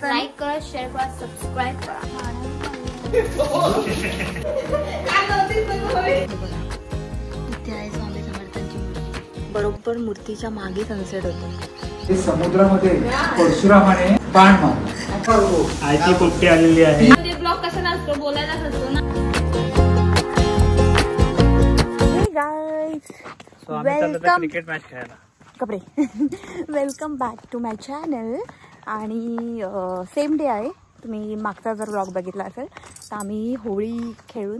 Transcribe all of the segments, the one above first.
करायचं? लाईक करा, शेअर करा, सबस्क्राईब करा. इथे आहे स्वामी समर्थांची मूर्ती. बरोबर मूर्तीच्या मागे सनसेट होतो. समुद्रामध्ये परशुरामाने बाण मारला. आयती पोपटी आलेली आहे. ते ब्लॉग कसा नसतो, बोलायलाच असतो ना. हे गाईज, सो आम्ही चाललो होतो क्रिकेट मॅच खेळायला. कपडे. Welcome back to my channel. आणि सेम डे आहे. तुम्ही मागचा जर व्लॉग बघितला असेल तर आम्ही होळी खेळून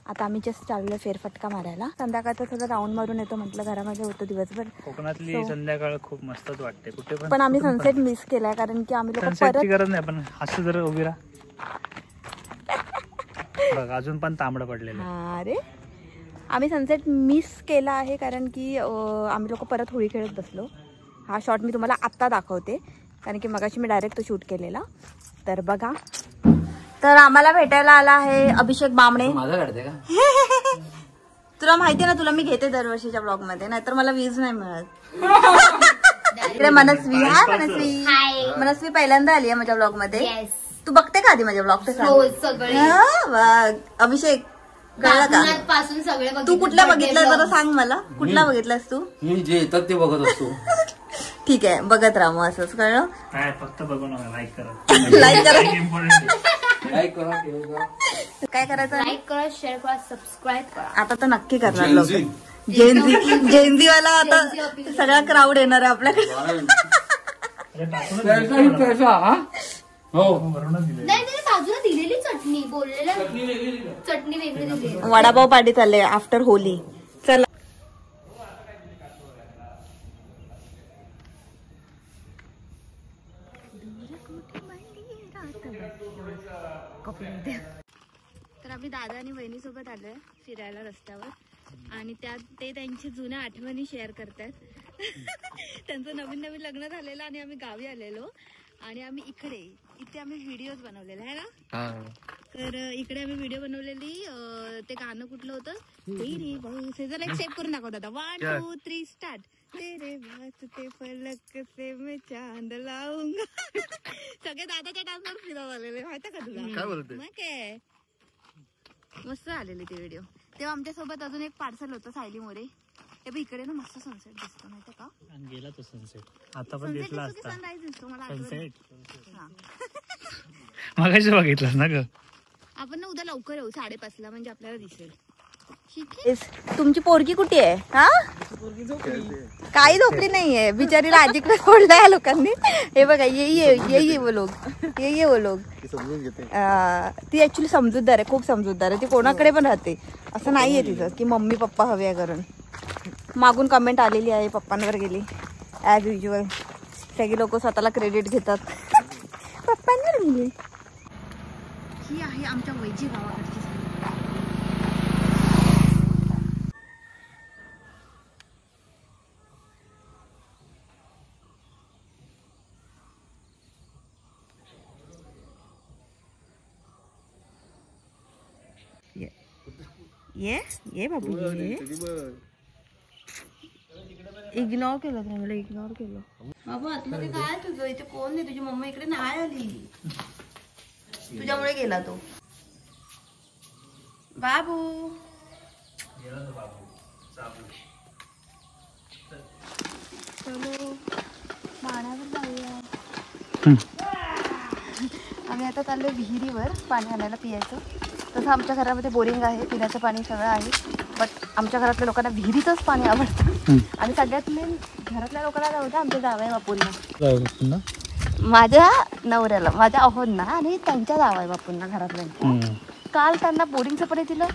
आता आम्ही जस्ट चाललो फेरफटका मारायला. संध्याकाळचा थोडं राऊंड मारून येतो म्हटलं, घरामध्ये होतो दिवसभर. कोकणातली संध्याकाळ खूप मस्तच वाटते कुठे पण आम्ही सनसेट मिस केलाय कारण की आम्ही लोक सनसेटची गरज नाही. पण असं जर उभी राहा बघ, अजून पण तांबडं पडलेलं. अरे आम्ही सनसेट मिस केला आहे कारण की आम्ही लोक परत होळी खेळत बसलो. हा शॉट मी तुम्हाला आत्ता दाखवते कारण की मगाशी मी डायरेक्ट तो शूट केलेला. तर बघा, तर आम्हाला भेटायला आला आहे अभिषेक बामणे. माझा काढते का? तुला माहिती ना, तुला मी घेते दरवर्षीच्या ब्लॉग मध्ये, नाहीतर मला व्ह्यूज नाही मिळत. इकडे मनस्वी. हाय मनस्वी. मनस्वी पहिल्यांदा आली आहे माझ्या ब्लॉग मध्ये. तू बघते का आधी माझ्या ब्लॉग? सगळे अभिषेक पासून सगळे. तू कुठला बघितला जरा सांग मला, कुठला बघितलास तू? मी जे येतात ते बघत असतो. ठीक आहे, बघत राहा मग. असंच कळलं. काय फक्त बघू नका, लाईक करा. लाईक करा. लाईक करा. काय करायचं? लाईक करा, शेअर करा, सबस्क्राईब करा. आता तर नक्की करणार लोक. जेनझी वाला आता सगळा क्राऊड येणार आहे आपल्याकडे. हो, नाही बाजूला दिलेली चटणी, बोललेल्या चटणी वेगळी दिली. वडापाव पार्टी चालले आफ्टर होली. चला. तर आम्ही दादा आणि बहिणीसोबत आलोय फिरायला रस्त्यावर आणि त्यात ते त्यांची जुन्या आठवणी शेअर करतात. त्यांचं नवीन नवीन लग्न झालेलं आणि आम्ही गावी आलेलो आणि आम्ही इथे आम्ही व्हिडिओज बनवलेले आहे ना. तर इकडे आम्ही व्हिडिओ बनवलेली. ते गाणं कुठलं होतं? तेरे वास्ते. जरा एक सेव्ह करून दाखवत होता. 1 2 3 स्टार्ट. तेरे वास्ते फलक से मैं चांद लाऊंगा. सगळे दादाच्या डान्सवर फिरव आलेले, माहिती का तुला? काय बोलते? मग काय मस्त आलेले ते व्हिडिओ. तेव्हा आमच्यासोबत अजून एक पार्सल होतं, सायली मोरे. ते बी इकडे ना मस्त सनसेट दिसतो, माहिती का? गेला तो सनसेट. आता पण दिसला असता सनराईज दिसतो मला. सनसेट. मगाशी बघितलंस ना ग? आपण ना उद्या लवकर येऊ 5:30ला, म्हणजे आपल्याला दिसेल. तुमची पोरगी कुठे आहे? हा, काही झोपली नाहीये बिचारीला. आजीकडे सोडलंय लोकांनी. हे बघा, ये वो लोग. ती ऍक्च्युली समजूतदार आहे, खूप समजूतदार आहे. ती कोणाकडे पण राहते, असं नाहीये तिचं की मम्मी पप्पा हवे आहे करून. मागून कमेंट आलेली आहे, पप्पांवर गेली ॲज युजल. सगळी लोक स्वतःला क्रेडिट घेतात. पप्पांवर गेली. ही आहे आमच्या वैजी गावाकडची. ये बाबू, ये इग्नोर केलं का? मला इग्नोर केलं बाबू. आतमध्ये काय तुझं? इथे कोण नाही, तुझी मम्मी इकडे नाही आली. तुझ्यामुळे गेला तो बाबू. चलो पाण्यावर जाऊया. आम्ही आता चाललोय विहिरीवर पाणी आणायला पियायचं. तसं आमच्या घरामध्ये बोरिंग आहे, पिण्याचं पाणी सगळं आहे. बट आमच्या घरातल्या लोकांना विहिरीचंच पाणी आवडतं. आणि सगळ्यात मेन घरातल्या लोकांना जाऊ द्या, आमच्या जावई बापूंना, माझ्या नवऱ्याला, माझ्या अहोंना आणि त्यांच्या जावई बापूंना घरातल्या. काल त्यांना बोरिंगचं पाणी दिलं,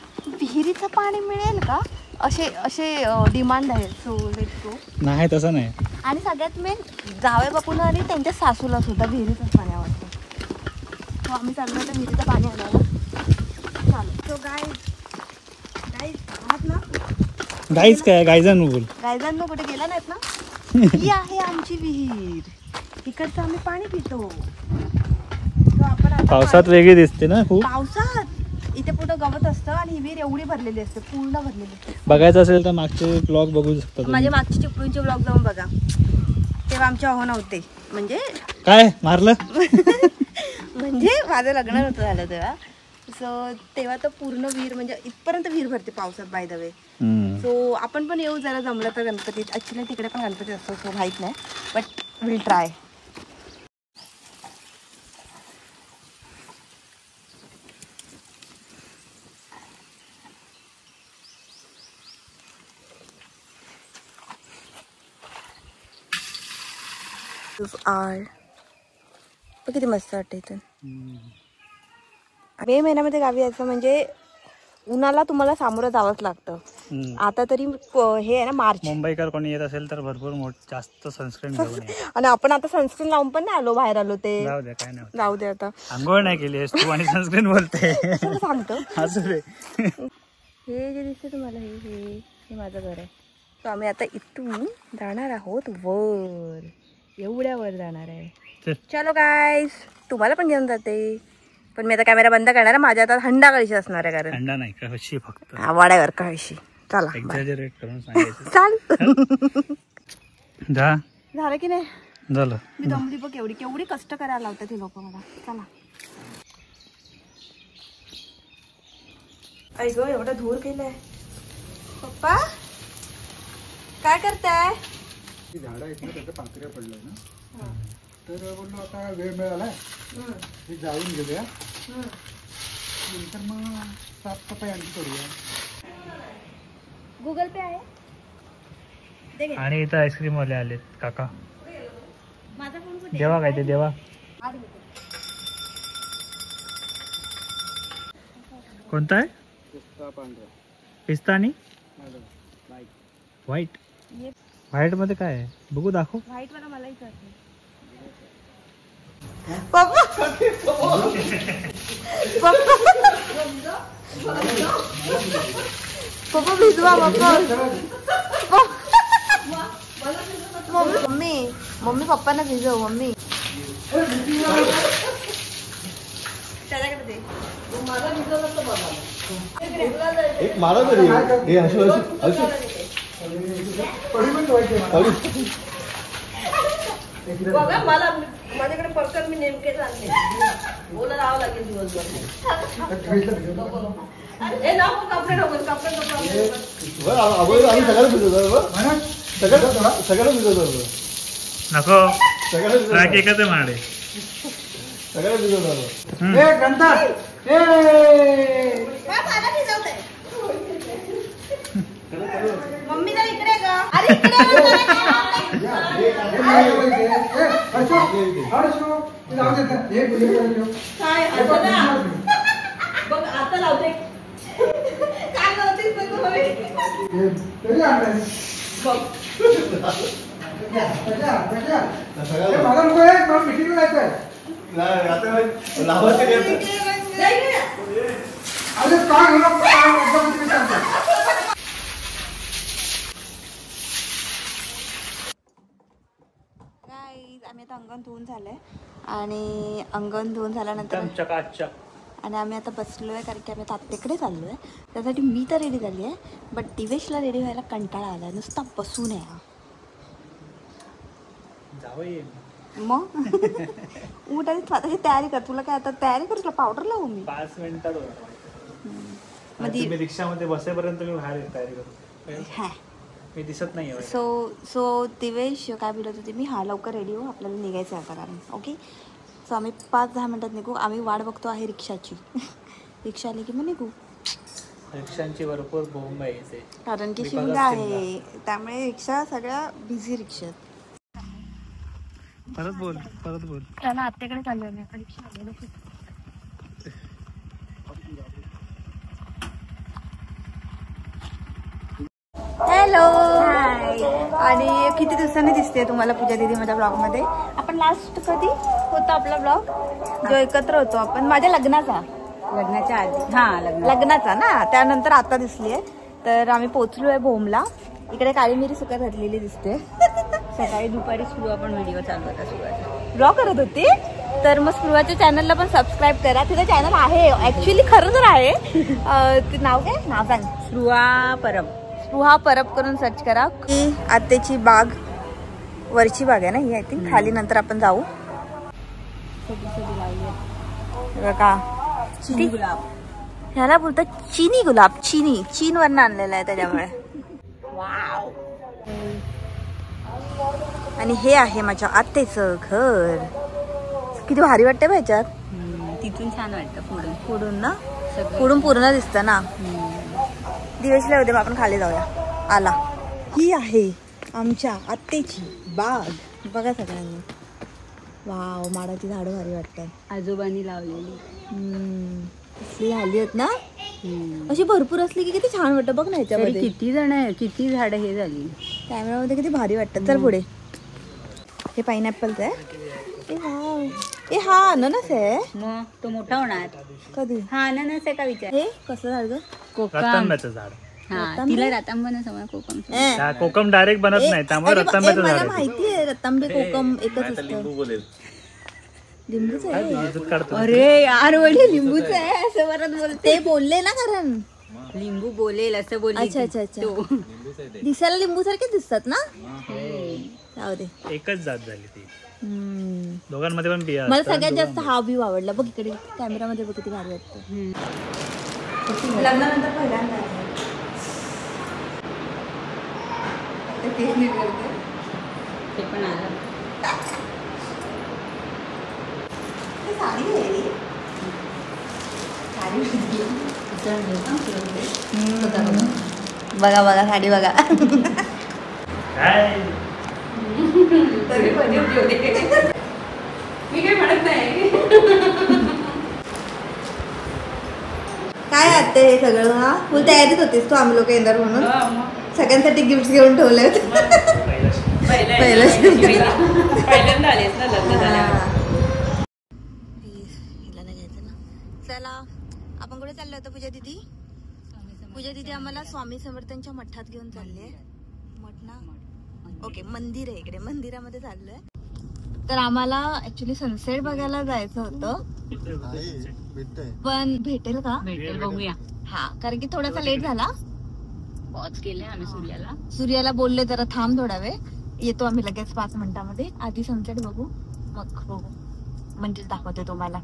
विहिरीचं पाणी मिळेल का असे डिमांड आहे. So let's go. नाही तसं नाही. आणि सगळ्यात मेन जावई बापूंना आणि त्यांच्या सासूला सुद्धा विहिरीचंच पाणी आवडतं. हो, आम्ही चाललो आता विहिरीचं पाणी आणायला. So guys, आहात ना? गाईज काय? गायजांनो बोल. गायजांनो कुठे गेला नाहीत ना? ही आहे आमची विहीर. इकडचं आम्ही पाणी पितो. पावसात वेगळी दिसते ना खूप. पावसात इथे पुढे गवत असतं आणि ही विहीर एवढी भरलेली असते, पूर्ण भरलेली असते. बघायचं असेल तर मागचे ब्लॉग बघू शकता. माझे मागचे चिपळूणचे ब्लॉग जाऊन बघा. तेव्हा आमचे अहो नव्हते, म्हणजे काय मारलं माझं लग्न नव्हतं झालं तेव्हा. सो तेव्हा तर पूर्ण विहीर म्हणजे इथपर्यंत विहीर भरते पावसात बाय द वे. सो आपण पण येऊ जरा जमलं तर गणपतीत. ॲक्च्युली तिकडे पण गणपती असतो सो माहीत नाही बट विल ट्राय. किती मस्त वाटतं इथून. मे महिन्यामध्ये गावी यायचं म्हणजे उन्हाला तुम्हाला सामोरं जावंच लागतं. आता तरी हे आहे ना मार्च. मुंबईकर कोणी येत असेल तर भरपूर जास्त सनस्क्रीन घेऊन ये. आणि आपण आता सनस्क्रीन लावून पण नाही आलो, बाहेर आलो ते. जाऊ दे काय नाही, जाऊ दे आता. आंघोळ नाही केली तू आणि सनस्क्रीन बोलते सांगतो. असू दे. हे जे दिसते तुम्हाला हे माझं घर आहे. सो आम्ही आता इथून जाणार आहोत वर, एवढ्या वर जाणार आहे. चलो गाईस, तुम्हाला पण घेऊन जाते. पण मी आता कॅमेरा बंद करणार आहे. माझ्या आता हंडा कळशी असणार आहे कारण हंडा नाही कळशी फक्त वाड्यावर कळशी. चला एक्झॅजरेट करून सांगायचं. चाल झालं की नाही? झालं. मी दमली बघ केवढी कष्ट करायला लावतात हे लोक मला. चला ऐक एवढा धूर केलाय. पप्पा काय करताय? झाडं आहेत ना त्याचं पांढऱ्या पडलंय ना, तर बोललो आता वेळ मिळाला हे जाळून घेऊया, नंतर मग साफसफाई आणखी करूया. गुगल पे आहे. आणि इथं आईस्क्रीम वाले आलेत काका. माझा फोन कुठे? देवा काय ते देवा. कोणता आहे? पिस्ता आणि व्हाईट. व्हाईट मध्ये काय आहे बघू, दाखव. व्हाईट वाला मला विचारते. पप्पा पप्पा भिजवा पप्पा. मम्मी पप्पांना भिजव. मम्मी त्याच्याकडे दे. एक मला तरी हे बघा मला माझ्याकडे परकर मी नेमके आणले. बोला राहावं लागेल दिवसभर. हे नको कपडे नको कपडे आम्ही सगळ्याला भिजवतो, सगळ्याला भिजवतो. नको एकच आहे माडे. सगळ्याला भिजवतो. मम्मी तर इकडे का? अरे बघ आता लावते. काय लावतेस आम्ही आता अंगण धुवून झालंय आणि अंगण धुवून झाल्यानंतर आणि आम्ही आता बसलोय कारण की आम्ही आत्तेकडे चाललोय. त्यासाठी मी तर रेडी झाली आहे बट दिवेशला रेडी व्हायला कंटाळा आलाय. नुसता बसून आहे मग उठ आणि स्वतःची तयारी कर. तुला काय आता तयारी कर, तुला पावडर लावू मी 5 मिनिटात. रिक्षामध्ये बसेपर्यंत मी बाहेर तयारी करतो. मी दिसत नाही. सो दिवेश काय बोलत होते मी, हा लवकर रेडी हो आपल्याला निघायचं आता कारण. ओके सो आम्ही 5-10 मिनिटात निघू. आम्ही वाट बघतो आहे रिक्षाची. रिक्षा आली की मग निघू. रिक्षांची भरपूर बोंब आहे कारण की शिमगा आहे त्यामुळे रिक्षा सगळ्या बिझी रिक्षा. परत बोल त्याला आत्याकडे चालू आहे. रिक्षा हॅलो आणि किती दिवसांनी दिसते तुम्हाला पूजा दीदी माझ्या ब्लॉग मध्ये. आपण लास्ट कधी होता आपला ब्लॉग जो एकत्र होतो आपण माझ्या लग्नाच्या आधी. लग्नाचा ना, त्यानंतर आता दिसलीये. तर आम्ही पोहोचलोय भोमला. इकडे काळी मिरी सुकत घातलेली दिसते. सकाळी दुपारी स्पृहा पण व्हिडिओ चालू होता. स्पृहाचा ब्लॉग करत होती. तर मग स्पृहाच्या चॅनलला पण सबस्क्राईब करा. तिचं चॅनल आहे ऍक्च्युली, खरं तर आहे. नाव काय, नाव सांग. स्पृहा परब करून सर्च करा. ही आत्याची बाग, वरची बाग आहे ना ही. आय थिंक खाली नंतर आपण जाऊ. बघा चिनी गुलाब, ह्याला बोलतात चिनी गुलाब. चीन वरनं आणलेला आहे त्याच्यामुळे. वाव. आणि हे आहे माझ्या आत्याचं घर. किती भारी वाटतं बा ह्याच्यात. तिथून छान वाटतं पुढून ना, पुढून पूर्ण दिसतं ना. दिवस लावू दे, मग आपण खाली जाऊया. आला. ही आहे आमच्या आत्याची बाग. बघा सगळ्यांनी. वाव, माडाची झाडं भारी वाटतात. आजोबांनी लावलेली. असली झाली आहेत ना, अशी भरपूर असली की किती छान वाटतं. बघ ना ह्याच्यामध्ये किती झाडं हे झाली. कॅमेरामध्ये किती भारी वाटतं. चल पुढे. हे पाइनएप्पलच आहे. ए हा अननस आहे. मग तो मोठा होणार कधी. हा अननस आहे का विचार. हे कसं झाड ग. रतांब्याचं झाड. हा तिला रतांबा समजा कोकम. कोकम डायरेक्ट बनत नाही, त्यामुळे रतांब्याचं झाड मला आहे. माहिती आहे रतांबे कोकम एकच असतं. लिंबूच आहे. अरे यार वडील लिंबूच आहे असं परत बोलते. ते बोलले ना, कारण लिंबू बोलेल असं बोलले. अच्छा अच्छा अच्छा. दिसायला लिंबू सारखे दिसतात ना. जाऊ दे. एकच जात झाली ती. दोघांमध्ये पण बिया मला सगळ्यात जास्त हा व्ह्यू आवडला. बघ इकडे कॅमेरामध्ये बघ किती भारी वाटतं. लग्नानंतर पहिल्यांदा ते पण आलं. बघा बघा साडी बघा. मी काय म्हणत नाही. काय आते हे सगळं. हा फुल तयारीत होतीस तू. आम्ही लोक येणार म्हणून सगळ्यांसाठी गिफ्ट घेऊन ठेवले होते. पहिल्यांदा आलेस ना लग्न झाल्यावर. चला आपण कुठे चाललो होतो पूजा दिदी. पूजा दिदी आम्हाला स्वामी समर्थांच्या मठात घेऊन चालले. मठ ना, ओके मंदिर आहे इकडे. मंदिरामध्ये चाललोय. तर आम्हाला ऍक्च्युली सनसेट बघायला जायचं होतं, पण भेटेल का. भेटेल बघूया. हा, कारण की थोडासा लेट झाला. पॉज केले आम्ही सूर्याला बोलले जरा थांब थोडा वेळ, येतो आम्ही लगेच 5 मिनिटांमध्ये. आधी सनसेट बघू मग बघू, म्हणजे दाखवते तुम्हाला.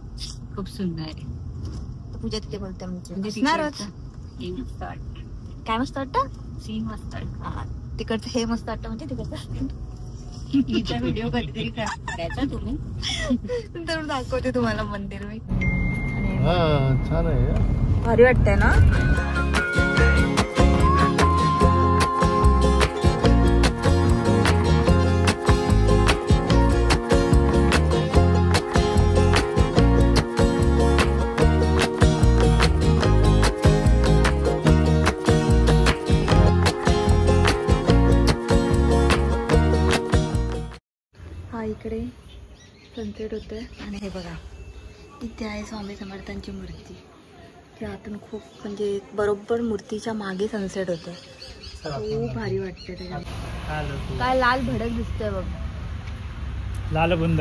खूप सुंदर आहे. पूजा तिथे बोलते म्हणजे दिसणारच. मस्त वाटतं. काय मस्त वाटतं. सीन मस्त वाटतं. हा, तिकडचं हे मस्त वाटतं म्हणजे तिकडचं. हिचा व्हिडिओ कधीतरी करायचा तुम्ही. तर दाखवते तुम्हाला मंदिर मी. छान आहे. भारी वाटतंय ना. इकडे सनसेट होतोय. आणि हे बघा इथे आहे स्वामी समर्थांची मूर्ती. ते आतून खूप म्हणजे बरोबर मूर्तीच्या मागे सनसेट होतोय. खूप भारी वाटते त्याच्यात. काय लाल भडक दिसतोय बघ. लाल बुंद.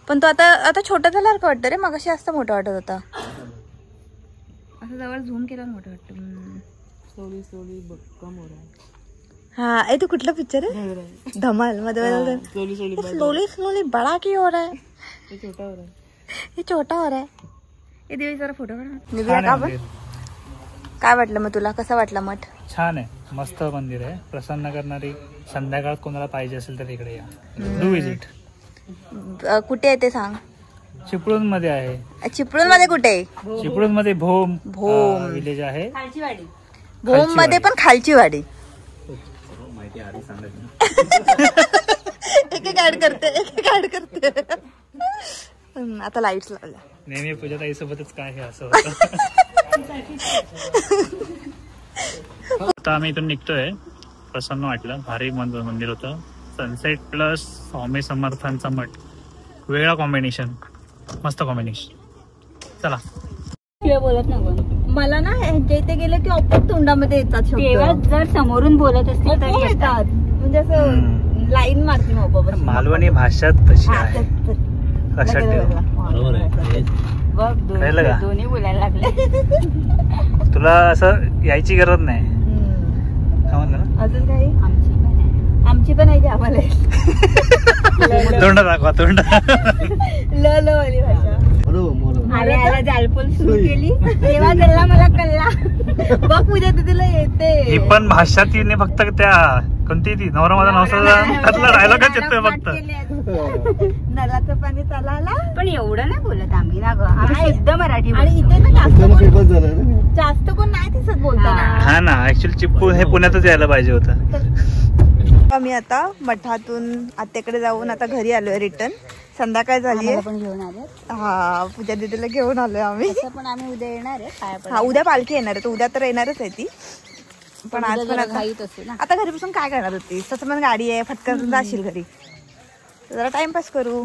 पण तो आता छोटा झाल्यासारखं वाटतं रे. मगाशी जास्त मोठा वाटत होता. असं जवळ झूम केल्यावर मोठं वाटतं. हाँ, ये तो कुठला पिक्चर है. धमाल. मतलब स्लोली बड़ा की हो रहा है. ये छोटा हो रहा है. ये दिवस जरा फोटो निघूया का आपण. काय वाटलं मग तुला. कसा वाटला मठ. छान आहे, मस्त मंदिर आहे. प्रसन्न करणारी. संध्याकाळ कोणाला पाहिजे असेल तर इकडे या. Do visit. कुठे आहे ते सांग. चिपळूण मध्ये आहे. चिपळूण मध्ये कुठे. चिपळूण मध्ये भोम विलेज आहे. भोम मध्ये पण खालची वाडी. एक ऍड करते. आता लाईट्स लावल्या. नेहमी पूजा ताई सोबतच काय हे असं होतं. आता आम्ही इथून निघतोय. प्रसन्न वाटलं. भारी मंदिर होतं. सनसेट प्लस स्वामी समर्थांचा मठ. वेगळा कॉम्बिनेशन. मस्त कॉम्बिनेशन. चला. बोलत नको मला ना ह्यांच्या इथे गेलं की ऑपोजिट तोंडामध्ये येतात शब्द. तेव्हा जर समोरून बोलत असतील तर येतात. म्हणजे असं लाईन मारते मग. मालवणी भाषा तशी आहे. लक्षात ठेव. बरोबर आहे. कळलं का. दोन्ही बोलायला लागले. तुला असं यायची गरज नाही. अजून काही. आमची पण आहे की आम्हाला. तोंड दाखवा तोंड. ल वाली भाषा. अरे आला जाळपोल सुरू केली तेव्हा त्याला मला कळला बघ पूजा तुला येते. ही पण भाषा तिने फक्त त्या कोणती ती नवरा माझा नवसा त्यातला डायलॉगच येतोय फक्त. नलाचं पाणी चालायला पण एवढं नाही बोलत आम्ही ना ग. आम्ही शुद्ध मराठी. आणि इथे ना जास्त कोण नाही दिसत बोलताना. हा ना ऍक्च्युअली चिपळूण हे पुण्यातच यायला पाहिजे होतं. आम्ही आता मठातून आत्याकडे जाऊन आता घरी आलोय रिटर्न. संध्याकाळ झाली पण घेऊन आले. हा पूजा दीदीला घेऊन आलोय आम्ही. पण आम्ही उद्या येणार आहे. हा उद्या पालखी येणार आहे. तर उद्या तर येणारच आहे ती. पण आज पण आता घरी बसून काय करणार होती. तसं पण गाडी आहे फटकन जाशील घरी. जरा टाइमपास करू.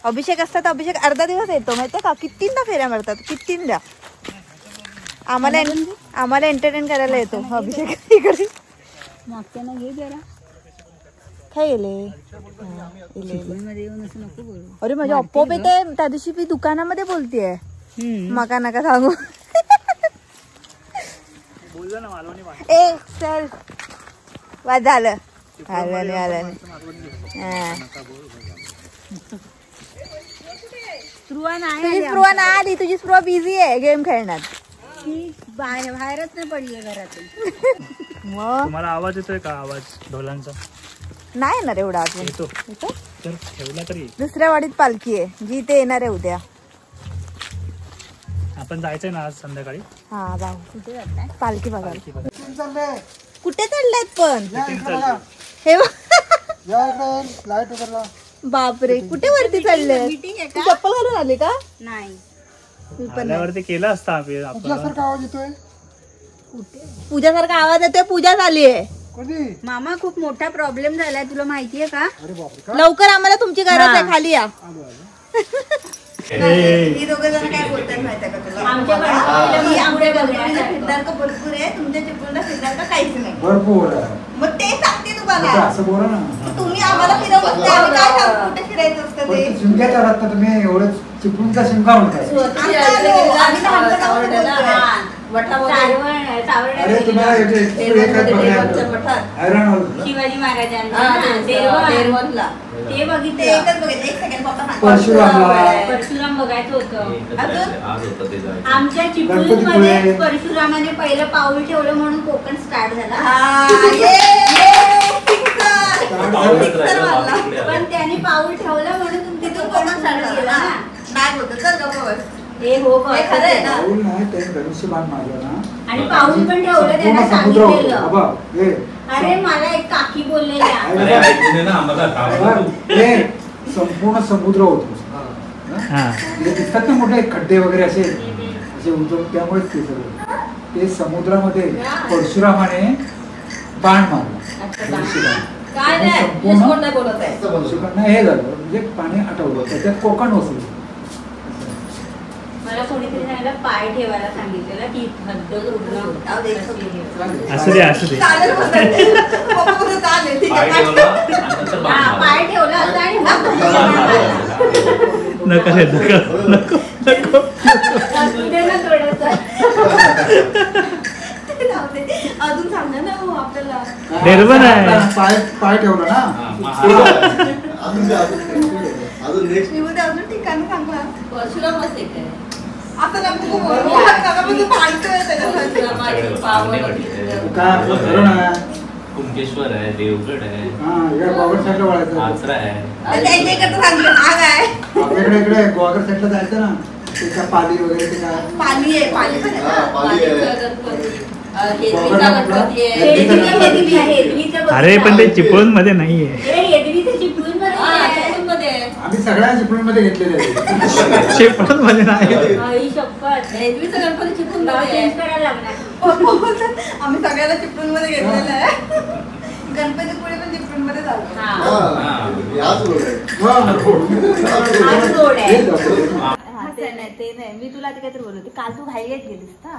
अभिषेक असतात अभिषेक अर्धा दिवस येतो माहितीये का. कितींदा फेऱ्या मारतात कितींदा. आम्हाला एंटरटेन करायला येतो अभिषेक इकडे. मागच्या घे जरा काय गेले. अरे माझ्या अप्पोप येते. त्या दिवशी मी दुकानामध्ये बोलतेय. मका नका सांगू. ए चल वाद झालं. आलं तुझी स्पृहा नाही आली. तुझी स्पृहा बिझी आहे गेम खेळण्यात. बाहेरच नाही पडली घरातून. मग तुम्हाला आवाज येतोय का आवाज ढोलांचा. नाही येणार एवढा अजून. येतो तर ठेवला तरी. दुसऱ्या वाडीत पालखी आहे जी ते येणार आहे उद्या. आपण जायचंय ना आज संध्याकाळी. हा जाऊ. कुठे जाताय. पालखी बघायला. चाललंय कुठे चढलेत पण या हे बघ. इकडे लाईट उतरला. बापरे कुठे वरती चढले. तू चप्पल घालून आली का. नाही आल्यावरती केलं असतं आपण. तुझ्यासारखा आवाज येतोय. पूजासारखा आवाज येतोय. पूजा झाली आहे. कधी. मामा खूप मोठा प्रॉब्लेम झालाय तुला माहितीये का. अरे बापरे का. लवकर आम्हाला तुमची गरज आहे. खाली या. आलो आलो. ही दोघं जण काय बोलतात माहितीये का तुला. आमच्या फिरदार भरपूर आहे. तुमच्या चिपळूणला फिरदार काहीच नाही. भरपूर आहे. मग ते सांगते तुम्हाला. असं बोला ना. तुम्ही आम्हाला फिरवत नाही. आम्ही काय सांगू कुठे फिरायचं असतं पण ते. ते शिमग्यात आलात ना तुम्ही एवढं चिपळूणचा शिमगा म्हणताय. अरे तुम्हाला शिवाजी महाराजांना ते बघितलं. परशुराम बघायचं होतं. आमच्या चिपळूण मध्ये परशुरामाने पहिलं पाऊल ठेवलं म्हणून कोकण स्टार्ट झाला. पण त्याने पाऊल ठेवलं म्हणून तुमच्या तिथून कोकण स्टार्ट केला ना. नाही होत चल हे हो खरं आहे ना. पाऊल नाही ते धनुष्य बाण मारलं ना. आणि पाऊल पण ठेवलं त्याने सांगितलेलं. अरे मला एक काकी बोललेल्या संपूर्ण समुद्र होतो. दिसतात ना मोठे खड्डे वगैरे असे उंच. त्यामुळेच ते सगळं ते समुद्रामध्ये परशुरामाने बाण मारला. परशुरामांना हे झालं म्हणजे पाणी आटवलं. त्याच्यात कोकण वसलं. मला कोणीतरी सांगितलं पाय ठेवायला सांगितलेलं की हद्द असू दे असू दे. पाय ठेवला होता आणि नको नको नको अजून सांगा ना आपल्याला. निर्बन आहे. पाय ठेवला ना. अजून ठिकाण सांगा. परशुराम आता कुंकेश्वर आहे. देवगड आहे. गोवागड साईडला वळायचं. आचरा आहे. आपल्याकडे इकडे गोवागड साईडला जायचं ना. त्याच्या पाली वगैरे ते काय. पाली आहे. पाली पण अरे पण ते चिपळूण मध्ये नाहीये. आम्ही सगळ्या चिपळूण मध्ये घेतलेले आहे. चिपळूण मध्ये नाही. गणपती चिपळूण करायला लागणार. आम्ही सगळ्याला चिपळूण मध्ये घेतलेलं आहे. गणपतीपुळे पण चिपळूण मध्ये झालं. ते नाही मी तुला आधी काहीतरी बोलत होते. काल तू घाईघाईत गेलीस ना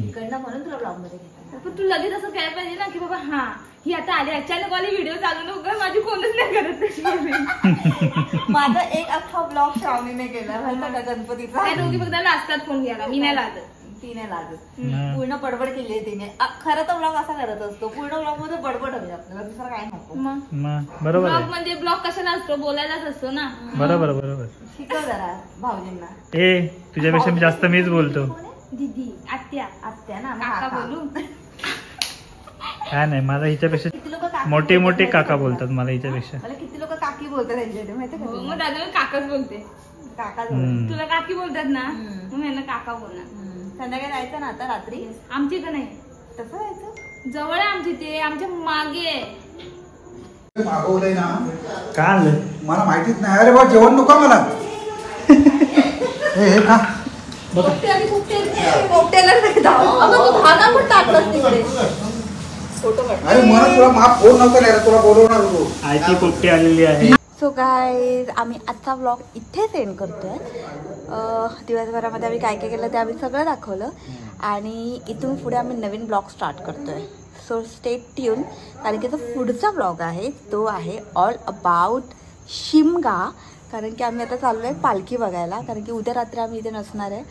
इकडनं म्हणून तुला ब्लॉग मध्ये घेतला. पण तू लगेच असं काय पाहिजे ना की बाबा हा ही आता आली अचानक वाली व्हिडिओ चालू नको माझी कोणच नाही करत तशी. माझा एक अख्खा ब्लॉग श्रावणीने केला माहिती का गणपतीचा. त्या दोघी फक्त लाजतात फोन घ्यायला मी नाही लाजत. ती नाही लागत. हं. पूर्ण बडबड केली आहे तिने. खरं तर ब्लॉग असा करत असतो, पूर्ण ब्लॉग मध्ये बडबड हवी आपल्याला, दुसरं काय नको. मग बरोबर ब्लॉग आहे. म्हणजे ब्लॉग कशाला असतो, बोलायलाच असतो ना. बरोबर बरोबर. शिकव जरा भाऊजींना. ए तुझ्यापेक्षा मी जास्त मीच बोलतो. दीदी, आत्या, आत्या ना, काका काका. बोलू. काय नाही, मला हिच्यापेक्षा किती लोक काकी मोठे बोलतात मोठे माहिती काका का? बोलतात मला हिच्यापेक्षा. मला किती लोक काकी बोलतात त्यांच्याकडे माहिती का हो, तुला? मग दादा मी काकाच बोलते. काका हम्म. तुला काकी बोलतात ना, हम्म. मग यांना काका बोलणार. संध्याकाळी जायचं ना आता रात्री, आमची इथं नाही, तसं जायचं. जवळ आहे आमची, ते आमच्या मागे आहे. मागवलंय ना, का आणलं? मला माहितीच नाही. अरे बा जेवण नको मला. हे खा. अरे मला तुला फोन नव्हता लिहायला, तुला बोलवणार होतो. आयती पोपटी आलेली आहे. सो गाईज, आम्ही आजचा व्लॉग इथेच एंड करतोय. दिवसभरामध्ये आम्ही काय काय केलं ते आम्ही सगळं दाखवलं आणि इथून पुढे आम्ही नवीन ब्लॉग स्टार्ट करतोय. सो स्टे ट्यून, कारण की जो पुढचा ब्लॉग आहे तो आहे ऑल अबाउट शिमगा. कारण की आम्ही आता चाललो आहे पालखी बघायला, कारण की उद्या रात्री आम्ही इथे नसणार आहे.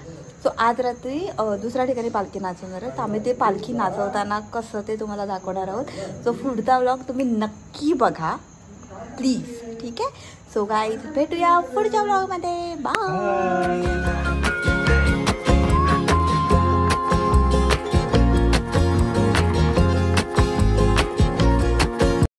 सो आज रात्री दुसऱ्या ठिकाणी पालखी नाचवणार आहे, तर आम्ही ते पालखी नाचवताना कसं ते तुम्हाला दाखवणार आहोत. सो पुढचा व्लॉग तुम्ही नक्की बघा प्लीज, ठीक आहे. सो गाईज भेटूया पुढच्या व्लॉगमध्ये. बाय.